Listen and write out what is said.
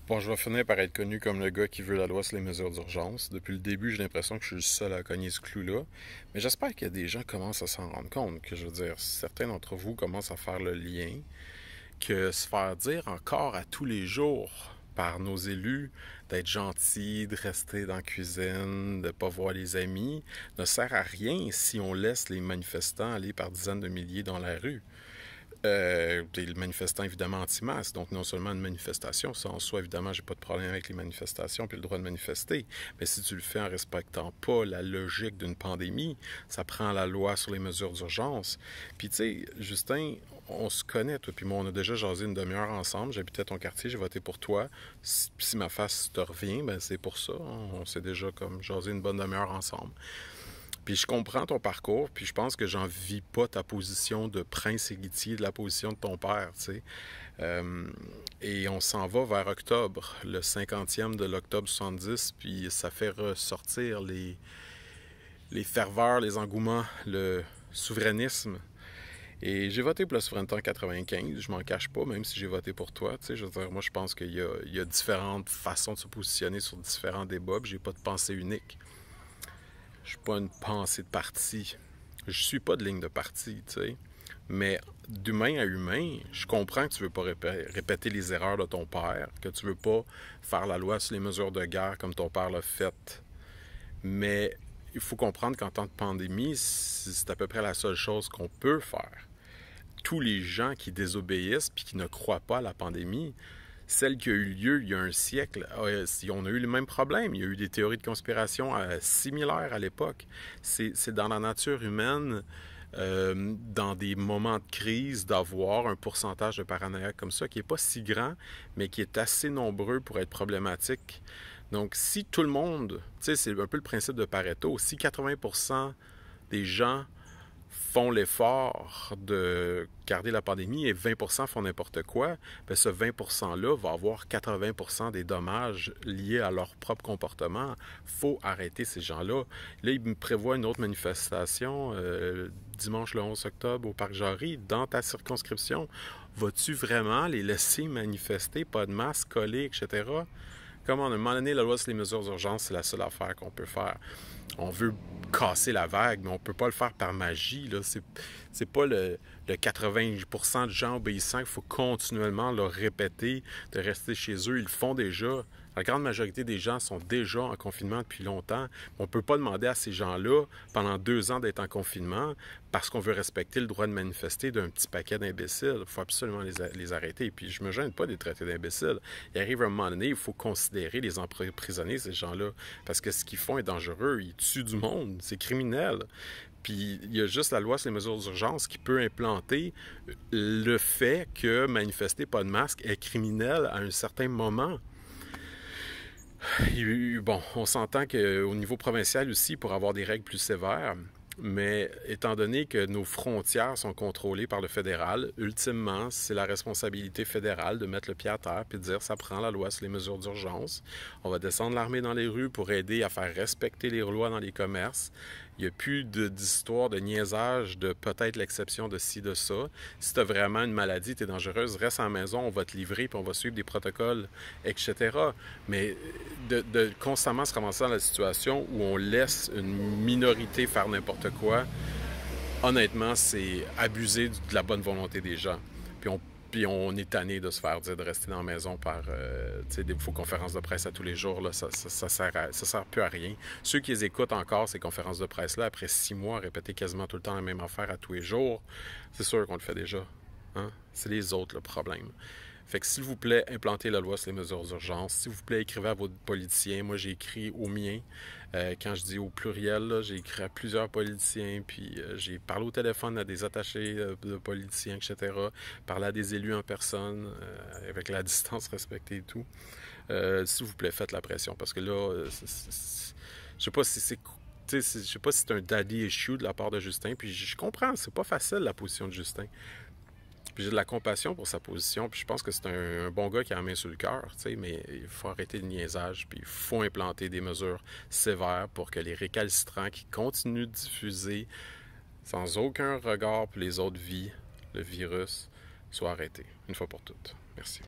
Bon, je vais finir par être connu comme le gars qui veut la loi sur les mesures d'urgence. Depuis le début, j'ai l'impression que je suis le seul à cogner ce clou-là. Mais j'espère qu'il y a des gens qui commencent à s'en rendre compte, que je veux dire, certains d'entre vous commencent à faire le lien, que se faire dire encore à tous les jours par nos élus d'être gentil, de rester dans la cuisine, de ne pas voir les amis, ne sert à rien si on laisse les manifestants aller par dizaines de milliers dans la rue. Des manifestants évidemment anti-masques, donc non seulement une manifestation, ça en soi évidemment j'ai pas de problème avec les manifestations puis le droit de manifester, mais si tu le fais en respectant pas la logique d'une pandémie, ça prend la loi sur les mesures d'urgence. Puis tu sais, Justin, on se connaît toi puis moi, on a déjà jasé une demi-heure ensemble, j'habitais ton quartier, j'ai voté pour toi. Si ma face te revient, ben c'est pour ça, on s'est déjà comme jasé une bonne demi-heure ensemble. Puis je comprends ton parcours, puis je pense que j'envie pas ta position de prince héritier de la position de ton père, tu sais. Et on s'en va vers octobre, le 50e de l'octobre 70, puis ça fait ressortir les ferveurs, les engouements, le souverainisme. Et j'ai voté pour la souveraineté en 95, je m'en cache pas, même si j'ai voté pour toi, tu sais, je veux dire, moi je pense qu'il y a différentes façons de se positionner sur différents débats, puis j'ai pas de pensée unique. Je suis pas une pensée de parti. Je suis pas de ligne de parti, tu sais. Mais d'humain à humain, je comprends que tu veux pas répéter les erreurs de ton père, que tu veux pas faire la loi sur les mesures de guerre comme ton père l'a fait. Mais il faut comprendre qu'en temps de pandémie, c'est à peu près la seule chose qu'on peut faire. Tous les gens qui désobéissent puis qui ne croient pas à la pandémie, celle qui a eu lieu il y a un siècle, on a eu le même problème. Il y a eu des théories de conspiration similaires à l'époque. C'est dans la nature humaine, dans des moments de crise, d'avoir un pourcentage de paranoïaques comme ça qui n'est pas si grand, mais qui est assez nombreux pour être problématique. Donc, si tout le monde, tu sais, c'est un peu le principe de Pareto, si 80% des gens font l'effort de garder la pandémie et 20% font n'importe quoi, bien ce 20%-là va avoir 80% des dommages liés à leur propre comportement. Il faut arrêter ces gens-là. Là, ils me prévoient une autre manifestation dimanche le 11 octobre au Parc Jarry, dans ta circonscription. Vas-tu vraiment les laisser manifester, pas de masque, collé, etc.? Comme à un moment donné, la loi sur les mesures d'urgence, c'est la seule affaire qu'on peut faire. On veut casser la vague, mais on ne peut pas le faire par magie. Là. C'est pas le 80% de gens obéissants qu'il faut continuellement leur répéter de rester chez eux. Ils le font déjà. La grande majorité des gens sont déjà en confinement depuis longtemps. On ne peut pas demander à ces gens-là, pendant 2 ans, d'être en confinement parce qu'on veut respecter le droit de manifester d'un petit paquet d'imbéciles. Il faut absolument les arrêter. Et puis, je me gêne pas des traités d'imbéciles. Il arrive un moment donné, il faut considérer les emprisonner, ces gens-là. Parce que ce qu'ils font est dangereux. Ils tuent du monde. C'est criminel. Puis il y a juste la loi sur les mesures d'urgence qui peut implanter le fait que manifester pas de masque est criminel à un certain moment. Bon, on s'entend qu'au niveau provincial aussi, pour avoir des règles plus sévères, mais étant donné que nos frontières sont contrôlées par le fédéral, ultimement, c'est la responsabilité fédérale de mettre le pied à terre et de dire ça prend la loi sur les mesures d'urgence. On va descendre l'armée dans les rues pour aider à faire respecter les lois dans les commerces. Il n'y a plus d'histoire de niaisage de peut-être l'exception de ci, de ça. Si tu as vraiment une maladie, tu es dangereuse, reste à la maison, on va te livrer puis on va suivre des protocoles, etc. Mais de constamment se ramasser dans la situation où on laisse une minorité faire n'importe quoi, honnêtement, c'est abuser de la bonne volonté des gens. Puis on est tanné de se faire dire de rester dans la maison par des faux conférences de presse à tous les jours. Là, ça sert plus à rien. Ceux qui les écoutent encore, ces conférences de presse-là, après 6 mois, à répéter quasiment tout le temps la même affaire à tous les jours, c'est sûr qu'on le fait déjà. Hein? C'est les autres le problème. Fait que s'il vous plaît, implantez la loi sur les mesures d'urgence. S'il vous plaît, écrivez à vos politiciens. Moi, j'ai écrit au mien. Quand je dis au pluriel, j'ai écrit à plusieurs politiciens, puis j'ai parlé au téléphone à des attachés de politiciens, etc. Parlé à des élus en personne, avec la distance respectée et tout. S'il vous plaît, faites la pression, parce que là, je sais pas si c'est... Je sais pas si c'est un daddy issue de la part de Justin, puis je comprends, c'est pas facile la position de Justin. Puis j'ai de la compassion pour sa position, puis je pense que c'est un bon gars qui a la main sur le cœur, tu sais, mais il faut arrêter le niaisage, puis il faut implanter des mesures sévères pour que les récalcitrants qui continuent de diffuser sans aucun regard pour les autres vies, le virus, soient arrêtés, une fois pour toutes. Merci.